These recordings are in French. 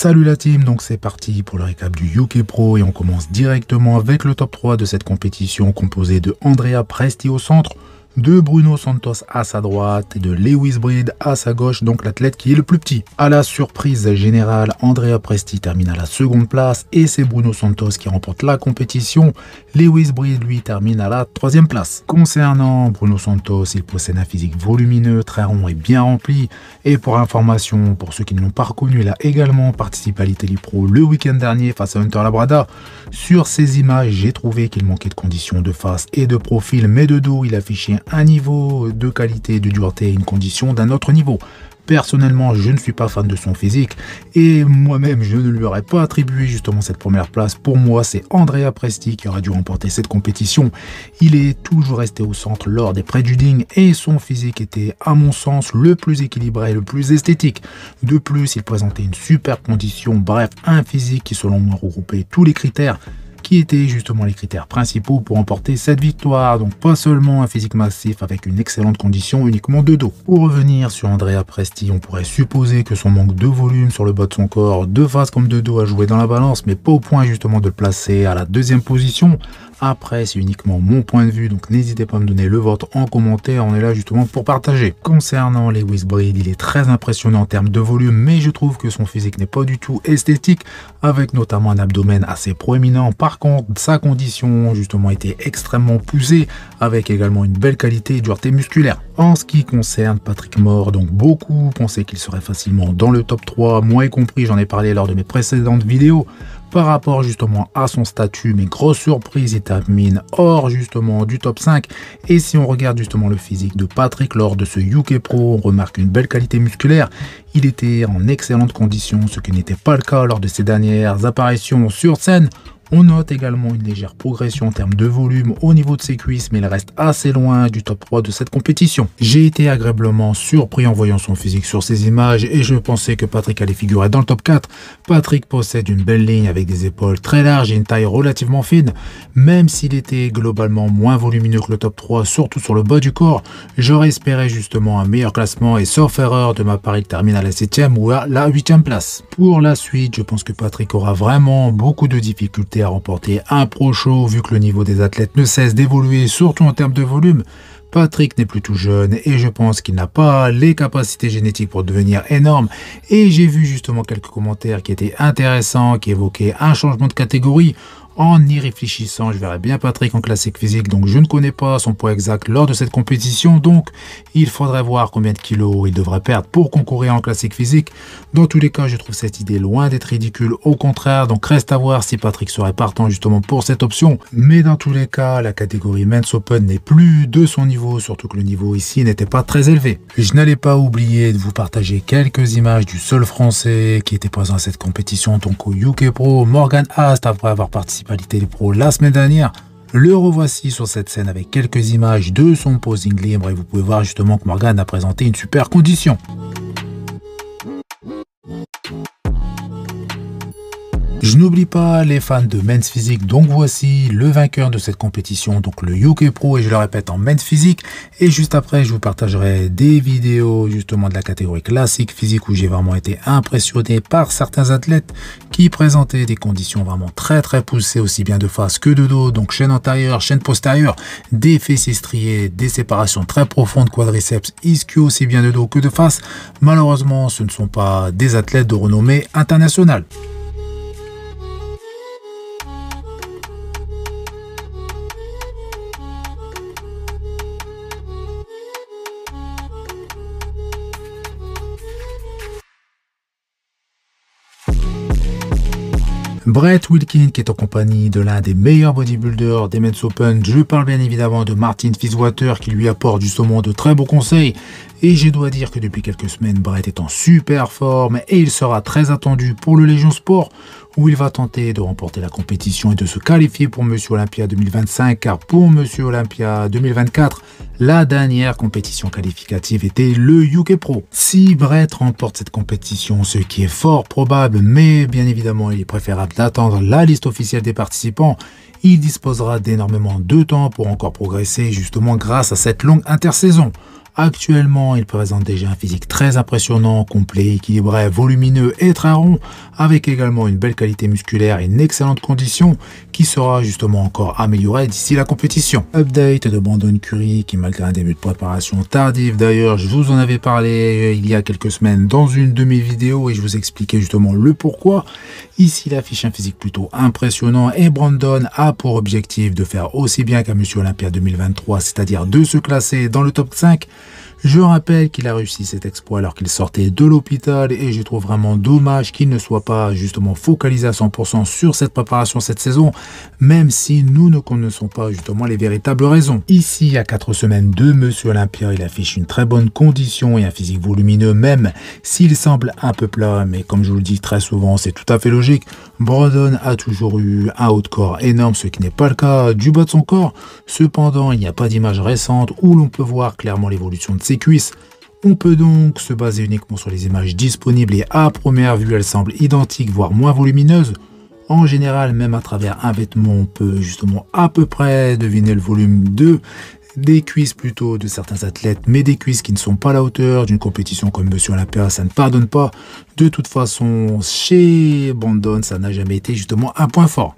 Salut la team, donc c'est parti pour le récap du UK Pro et on commence directement avec le top 3 de cette compétition composé de Andrea Presti au centre, de Bruno Santos à sa droite et de Lewis Breed à sa gauche, donc l'athlète qui est le plus petit. À la surprise générale, Andrea Presti termine à la seconde place et c'est Bruno Santos qui remporte la compétition. Lewis Breed lui termine à la troisième place. Concernant Bruno Santos, il possède un physique volumineux, très rond et bien rempli. Et pour information, pour ceux qui ne l'ont pas reconnu, il a également participé à l'Italie Pro le week-end dernier face à Hunter Labrada. Sur ces images, j'ai trouvé qu'il manquait de conditions de face et de profil, mais de dos, il affichait un niveau de qualité et de dureté et une condition d'un autre niveau. Personnellement, je ne suis pas fan de son physique et moi-même, je ne lui aurais pas attribué justement cette première place. Pour moi, c'est Andrea Presti qui aurait dû remporter cette compétition. Il est toujours resté au centre lors des prejudging et son physique était, à mon sens, le plus équilibré et le plus esthétique. De plus, il présentait une super condition, bref, un physique qui selon moi regroupait tous les critères qui étaient justement les critères principaux pour remporter cette victoire. Donc pas seulement un physique massif avec une excellente condition uniquement de dos. Pour revenir sur Andrea Presti, on pourrait supposer que son manque de volume sur le bas de son corps, de face comme de dos, a joué dans la balance, mais pas au point justement de le placer à la deuxième position. Après, c'est uniquement mon point de vue, donc n'hésitez pas à me donner le vôtre en commentaire, on est là justement pour partager. Concernant Lewis Breed, il est très impressionnant en termes de volume, mais je trouve que son physique n'est pas du tout esthétique, avec notamment un abdomen assez proéminent. Par contre, sa condition justement était extrêmement poussée, avec également une belle qualité et dureté musculaire. En ce qui concerne Patrick Moore, donc beaucoup pensaient qu'il serait facilement dans le top 3, moi y compris, j'en ai parlé lors de mes précédentes vidéos. Par rapport justement à son statut, mais grosse surprise, il termine hors justement du top 5. Et si on regarde justement le physique de Patrick lors de ce UK Pro, on remarque une belle qualité musculaire. Il était en excellente condition, ce qui n'était pas le cas lors de ses dernières apparitions sur scène. On note également une légère progression en termes de volume au niveau de ses cuisses, mais il reste assez loin du top 3 de cette compétition. J'ai été agréablement surpris en voyant son physique sur ces images et je pensais que Patrick allait figurer dans le top 4. Patrick possède une belle ligne avec des épaules très larges et une taille relativement fine. Même s'il était globalement moins volumineux que le top 3, surtout sur le bas du corps, j'aurais espéré justement un meilleur classement et sauf erreur de ma part, il termine à la 7e ou à la 8e place. Pour la suite, je pense que Patrick aura vraiment beaucoup de difficultés à remporter un pro show vu que le niveau des athlètes ne cesse d'évoluer, surtout en termes de volume. Patrick n'est plus tout jeune et je pense qu'il n'a pas les capacités génétiques pour devenir énorme et j'ai vu justement quelques commentaires qui étaient intéressants, qui évoquaient un changement de catégorie. En y réfléchissant, je verrais bien Patrick en classique physique, donc je ne connais pas son poids exact lors de cette compétition, donc il faudrait voir combien de kilos il devrait perdre pour concourir en classique physique. Dans tous les cas, je trouve cette idée loin d'être ridicule, au contraire, donc reste à voir si Patrick serait partant justement pour cette option. Mais dans tous les cas, la catégorie Men's Open n'est plus de son niveau, surtout que le niveau ici n'était pas très élevé. Je n'allais pas oublier de vous partager quelques images du seul français qui était présent à cette compétition, donc au UK Pro, Morgan Hast, après avoir participé à l'Italie Pro la semaine dernière. Le revoici sur cette scène avec quelques images de son posing libre et vous pouvez voir justement que Morgan a présenté une super condition. Je n'oublie pas les fans de Men's Physique, donc voici le vainqueur de cette compétition, donc le UK Pro, et je le répète en Men's Physique. Et juste après, je vous partagerai des vidéos justement de la catégorie classique physique où j'ai vraiment été impressionné par certains athlètes qui présentaient des conditions vraiment très poussées, aussi bien de face que de dos, donc chaîne antérieure, chaîne postérieure, des fessiers striés, des séparations très profondes quadriceps, ischio aussi bien de dos que de face. Malheureusement, ce ne sont pas des athlètes de renommée internationale. Brett Wilkin qui est en compagnie de l'un des meilleurs bodybuilders des Men's Open. Je parle bien évidemment de Martin Fitzwater qui lui apporte justement de très beaux conseils. Et je dois dire que depuis quelques semaines, Brett est en super forme et il sera très attendu pour le Légion Sport où il va tenter de remporter la compétition et de se qualifier pour Monsieur Olympia 2025 car pour Monsieur Olympia 2024, la dernière compétition qualificative était le UK Pro. Si Brett remporte cette compétition, ce qui est fort probable, mais bien évidemment il est préférable d'attendre la liste officielle des participants, il disposera d'énormément de temps pour encore progresser justement grâce à cette longue intersaison. Actuellement, il présente déjà un physique très impressionnant, complet, équilibré, volumineux et très rond, avec également une belle qualité musculaire et une excellente condition qui sera justement encore améliorée d'ici la compétition. Update de Brandon Curry qui, malgré un début de préparation tardif, d'ailleurs je vous en avais parlé il y a quelques semaines dans une de mes vidéos et je vous expliquais justement le pourquoi. Ici il affiche un physique plutôt impressionnant et Brandon a pour objectif de faire aussi bien qu'à Monsieur Olympia 2023, c'est-à-dire de se classer dans le top 5. Je rappelle qu'il a réussi cet exploit alors qu'il sortait de l'hôpital et je trouve vraiment dommage qu'il ne soit pas justement focalisé à 100% sur cette préparation cette saison, même si nous ne connaissons pas justement les véritables raisons. Ici, à 4 semaines de Monsieur Olympia, il affiche une très bonne condition et un physique volumineux même s'il semble un peu plat, mais comme je vous le dis très souvent, c'est tout à fait logique. Brandon a toujours eu un haut de corps énorme, ce qui n'est pas le cas du bas de son corps. Cependant, il n'y a pas d'image récente où l'on peut voir clairement l'évolution de ses cuisses. On peut donc se baser uniquement sur les images disponibles et à première vue, elles semblent identiques, voire moins volumineuses. En général, même à travers un vêtement, on peut justement à peu près deviner le volume des cuisses plutôt de certains athlètes, mais des cuisses qui ne sont pas à la hauteur d'une compétition comme Monsieur Olympia, ça ne pardonne pas. De toute façon, chez Brandon, ça n'a jamais été justement un point fort.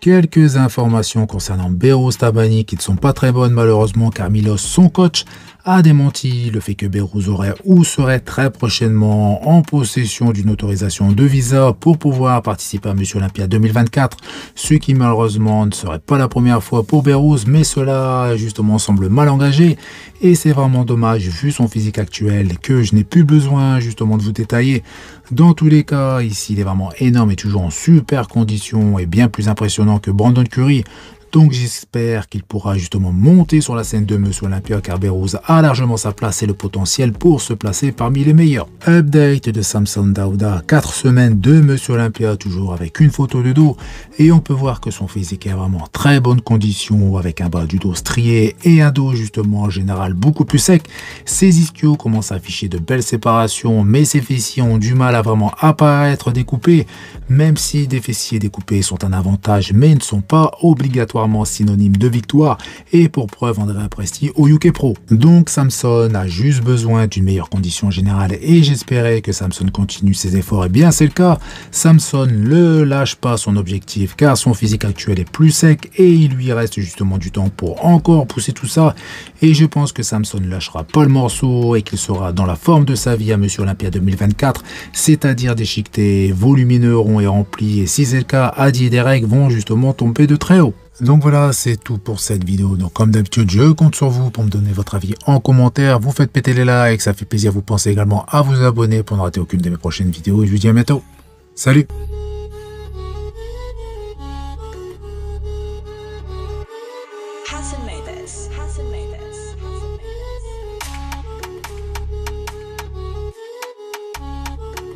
Quelques informations concernant Behrooz Tabani qui ne sont pas très bonnes malheureusement car Milos, son coach, a démenti le fait que Behrooz aurait ou serait très prochainement en possession d'une autorisation de visa pour pouvoir participer à Monsieur Olympia 2024, ce qui malheureusement ne serait pas la première fois pour Behrooz, mais cela justement semble mal engagé et c'est vraiment dommage vu son physique actuel que je n'ai plus besoin justement de vous détailler. Dans tous les cas, ici il est vraiment énorme et toujours en super condition et bien plus impressionnant que Brandon Curry. Donc j'espère qu'il pourra justement monter sur la scène de Monsieur Olympia car Behrooz a largement sa place et le potentiel pour se placer parmi les meilleurs. Update de Samson Dauda, 4 semaines de Monsieur Olympia, toujours avec une photo de dos et on peut voir que son physique est vraiment en très bonne condition avec un bas du dos strié et un dos justement en général beaucoup plus sec. Ses ischios commencent à afficher de belles séparations mais ses fessiers ont du mal à vraiment apparaître découpés, même si des fessiers découpés sont un avantage mais ne sont pas obligatoirement synonyme de victoire et pour preuve Andrea Presti au UK Pro. Donc Samson a juste besoin d'une meilleure condition générale et j'espérais que Samson continue ses efforts et bien c'est le cas. Samson ne lâche pas son objectif car son physique actuel est plus sec et il lui reste justement du temps pour encore pousser tout ça et je pense que Samson ne lâchera pas le morceau et qu'il sera dans la forme de sa vie à Monsieur Olympia 2024, c'est-à-dire déchiqueté, volumineux, rond et rempli et si c'est le cas, Adi et Derek vont justement tomber de très haut. Donc voilà, c'est tout pour cette vidéo. Donc comme d'habitude, je compte sur vous pour me donner votre avis en commentaire. Vous faites péter les likes, ça fait plaisir. Vous pensez également à vous abonner pour ne rater aucune de mes prochaines vidéos. Et je vous dis à bientôt. Salut! Hassan made this.